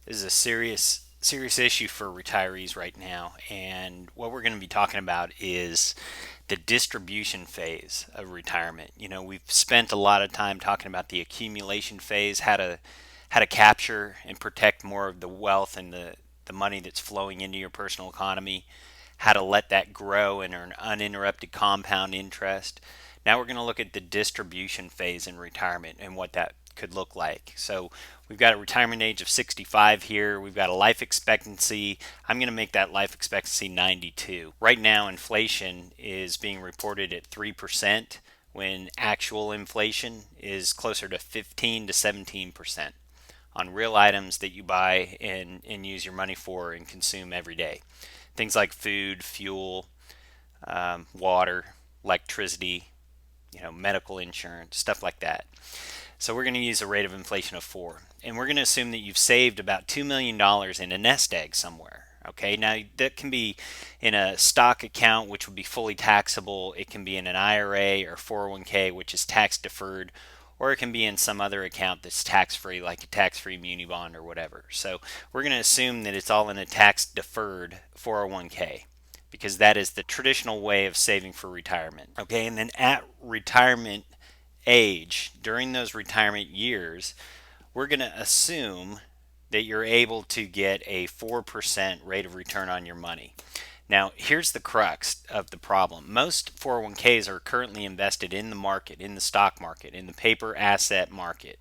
This is a serious issue for retirees right now, and what we're going to be talking about is the distribution phase of retirement. We've spent a lot of time talking about the accumulation phase, how to capture and protect more of the wealth and the money that's flowing into your personal economy, how to let that grow and earn uninterrupted compound interest. Now we're going to look at the distribution phase in retirement and what that could look like. So we've got a retirement age of 65 here. We've got a life expectancy. I'm going to make that life expectancy 92. Right now, inflation is being reported at 3% when actual inflation is closer to 15 to 17% on real items that you buy and use your money for and consume every day. Things like food, fuel, water, electricity, medical insurance, stuff like that. So we're going to use a rate of inflation of 4. And we're going to assume that you've saved about $2 million in a nest egg somewhere. Okay, now that can be in a stock account, which would be fully taxable. It can be in an IRA or 401k, which is tax deferred, or it can be in some other account that's tax free, like a tax free muni bond or whatever. So we're going to assume that it's all in a tax deferred 401k because that is the traditional way of saving for retirement. Okay, and then at retirement age, during those retirement years, we're going to assume that you're able to get a 4% rate of return on your money. Now, here's the crux of the problem. Most 401ks are currently invested in the market, in the stock market, in the paper asset market.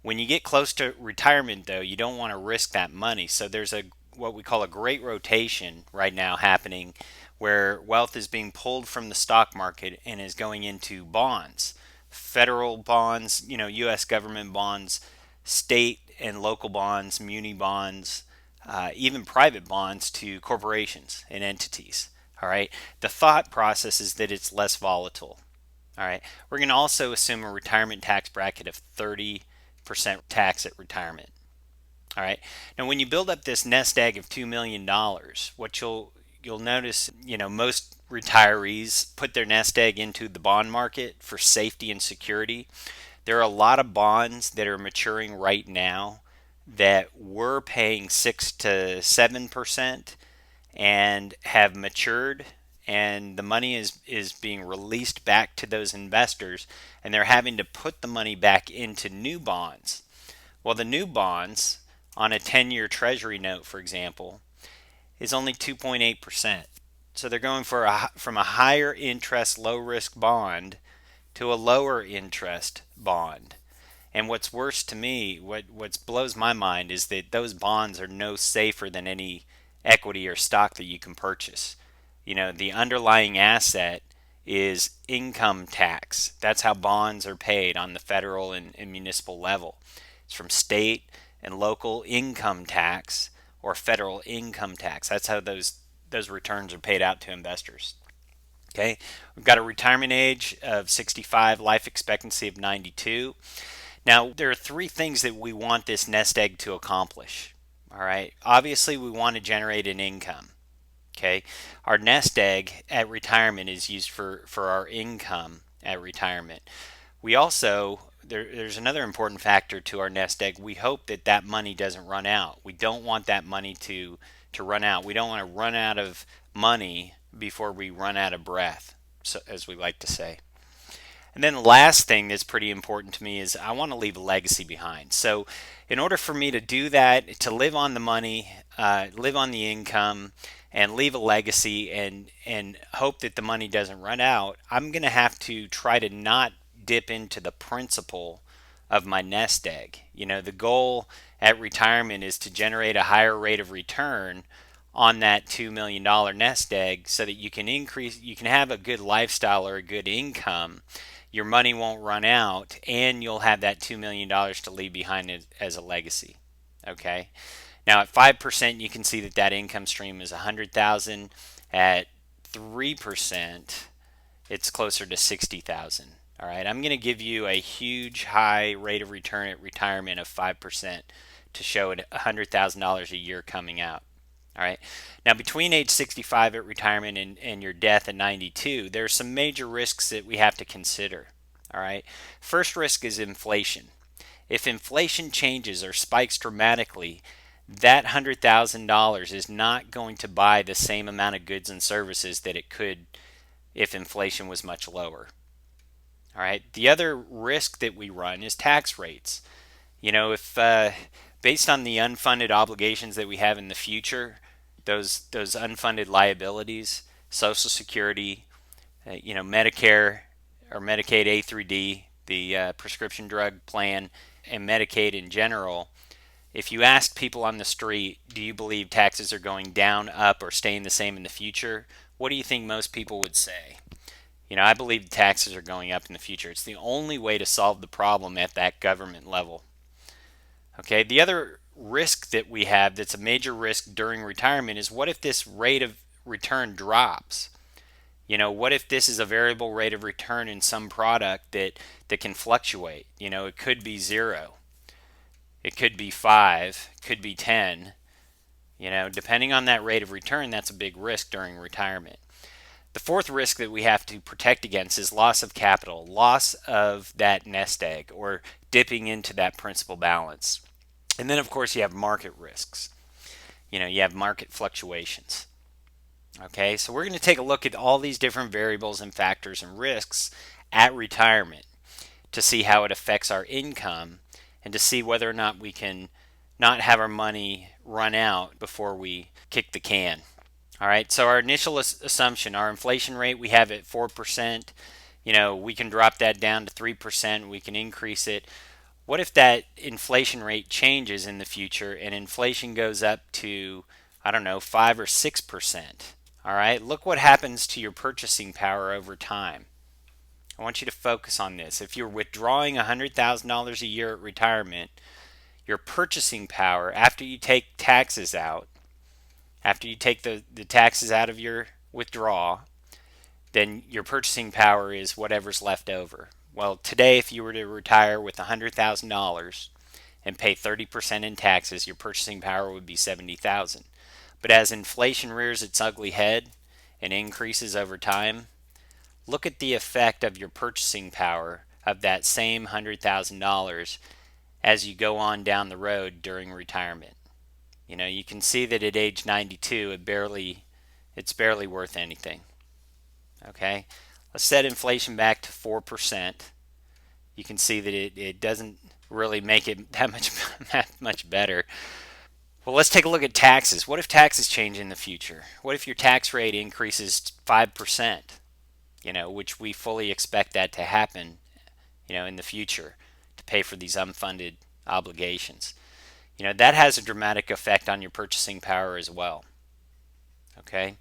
When you get close to retirement, though, you don't want to risk that money. So there's what we call a great rotation right now happening where wealth is being pulled from the stock market and is going into bonds, federal bonds, US government bonds, state and local bonds, muni bonds, even private bonds to corporations and entities. All right. The thought process is that it's less volatile. All right. We're going to also assume a retirement tax bracket of 30% tax at retirement. All right. Now, when you build up this nest egg of $2 million, what you'll notice, most retirees put their nest egg into the bond market for safety and security. There are a lot of bonds that are maturing right now that were paying 6 to 7% and have matured, and the money is being released back to those investors, and they're having to put the money back into new bonds. Well, the new bonds on a 10-year treasury note, for example, is only 2.8%. So they're going from a higher interest, low risk bond to a lower interest bond. And what's worse to me, what blows my mind is that those bonds are no safer than any equity or stock that you can purchase. The underlying asset is income tax. That's how bonds are paid on the federal and municipal level. It's from state and local income tax or federal income tax. That's how those returns are paid out to investors. Okay, we've got a retirement age of 65, life expectancy of 92. Now, there are three things that we want this nest egg to accomplish. All right, obviously, we want to generate an income. Okay, our nest egg at retirement is used for our income at retirement. We also there's another important factor to our nest egg. We hope that that money doesn't run out. We don't want that money to run out. We don't want to run out of money before we run out of breath, so, as we like to say. And then the last thing that's pretty important to me is I want to leave a legacy behind. So, in order for me to do that, to live on the money, live on the income, and leave a legacy and hope that the money doesn't run out, I'm going to have to try to not dip into the principal of my nest egg. The goal at retirement is to generate a higher rate of return on that $2 million nest egg so that you can have a good lifestyle or a good income. Your money won't run out, and you'll have that $2 million to leave behind as a legacy. Okay. Now at 5%, you can see that income stream is 100,000. At 3%, it's closer to 60,000. All right. I'm going to give you a huge high rate of return at retirement of 5% to show it $100,000 a year coming out. All right. Now, between age 65 at retirement and your death at 92, there are some major risks that we have to consider. All right. First risk is inflation. If inflation changes or spikes dramatically, that $100,000 is not going to buy the same amount of goods and services that it could if inflation was much lower. All right. The other risk that we run is tax rates. If based on the unfunded obligations that we have in the future, those unfunded liabilities, Social Security, Medicare or Medicaid A through D, the prescription drug plan, and Medicaid in general. If you ask people on the street, do you believe taxes are going down, up, or staying the same in the future? What do you think most people would say? I believe taxes are going up in the future. It's the only way to solve the problem at that government level. Okay, the other risk that we have that's a major risk during retirement is what if this rate of return drops? What if this is a variable rate of return in some product that can fluctuate? It could be 0, it could be 5, it could be 10. Depending on that rate of return, that's a big risk during retirement. The fourth risk that we have to protect against is loss of capital, loss of that nest egg, or dipping into that principal balance. And then, of course, you have market risks. You have market fluctuations. Okay, so we're going to take a look at all these different variables and factors and risks at retirement to see how it affects our income and to see whether or not we can not have our money run out before we kick the can. All right, so our initial assumption, our inflation rate, we have at 4%. We can drop that down to 3%. We can increase it. What if that inflation rate changes in the future and inflation goes up to, I don't know, 5 or 6%? All right, look what happens to your purchasing power over time. I want you to focus on this. If you're withdrawing $100,000 a year at retirement, your purchasing power, after you take taxes out, after you take the taxes out of your withdrawal, then your purchasing power is whatever's left over. Well, today, if you were to retire with $100,000 and pay 30% in taxes, your purchasing power would be $70,000. But as inflation rears its ugly head and increases over time, look at the effect of your purchasing power of that same $100,000 as you go on down the road during retirement. You can see that at age 92, it's barely worth anything. Okay, let's set inflation back to 4%. You can see that it doesn't really make it that much better. Well, let's take a look at taxes. What if taxes change in the future? What if your tax rate increases 5%? Which we fully expect that to happen, in the future to pay for these unfunded obligations. That has a dramatic effect on your purchasing power as well. Okay?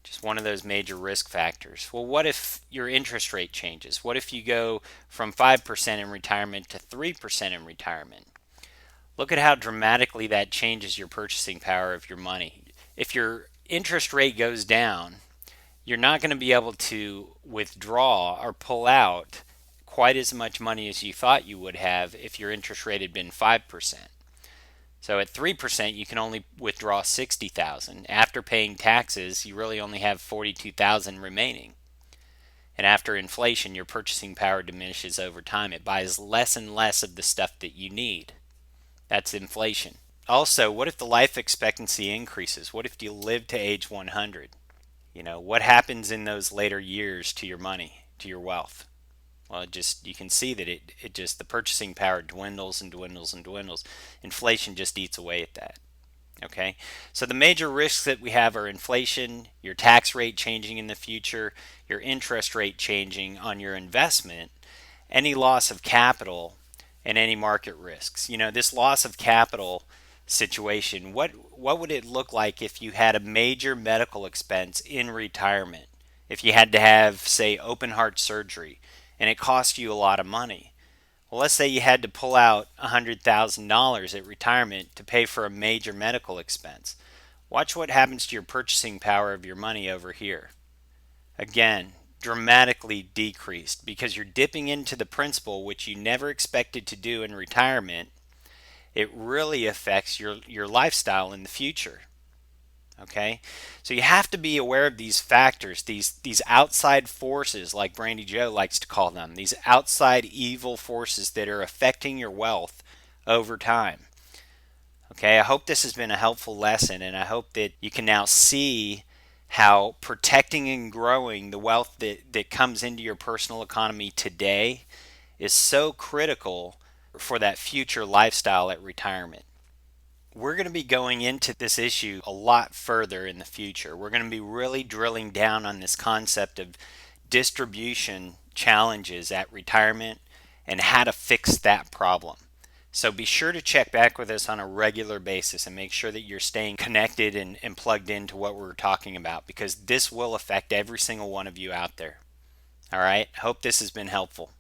Just one of those major risk factors. Well, what if your interest rate changes? What if you go from 5% in retirement to 3% in retirement? Look at how dramatically that changes your purchasing power of your money. If your interest rate goes down, you're not going to be able to withdraw or pull out quite as much money as you thought you would have if your interest rate had been 5%. So at 3%, you can only withdraw $60,000. After paying taxes, you really only have $42,000 remaining. And after inflation, your purchasing power diminishes over time. It buys less and less of the stuff that you need. That's inflation. Also, what if the life expectancy increases? What if you live to age 100? What happens in those later years to your money, to your wealth? Well, you can see that the purchasing power dwindles and dwindles and dwindles. Inflation just eats away at that. Okay, so the major risks that we have are inflation, your tax rate changing in the future, your interest rate changing on your investment, any loss of capital, and any market risks. This loss of capital situation, what would it look like if you had a major medical expense in retirement? If you had to have, say, open heart surgery, and it cost you a lot of money. Well, let's say you had to pull out $100,000 at retirement to pay for a major medical expense. Watch what happens to your purchasing power of your money over here. Again, dramatically decreased because you're dipping into the principal, which you never expected to do in retirement. It really affects your lifestyle in the future. Okay, so you have to be aware of these factors, these outside forces, like Brandy Joe likes to call them, these outside evil forces that are affecting your wealth over time. Okay, I hope this has been a helpful lesson, and I hope that you can now see how protecting and growing the wealth that comes into your personal economy today is so critical for that future lifestyle at retirement. We're going to be going into this issue a lot further in the future. We're going to be really drilling down on this concept of distribution challenges at retirement and how to fix that problem. So be sure to check back with us on a regular basis and make sure that you're staying connected and plugged into what we're talking about, because this will affect every single one of you out there. All right. Hope this has been helpful.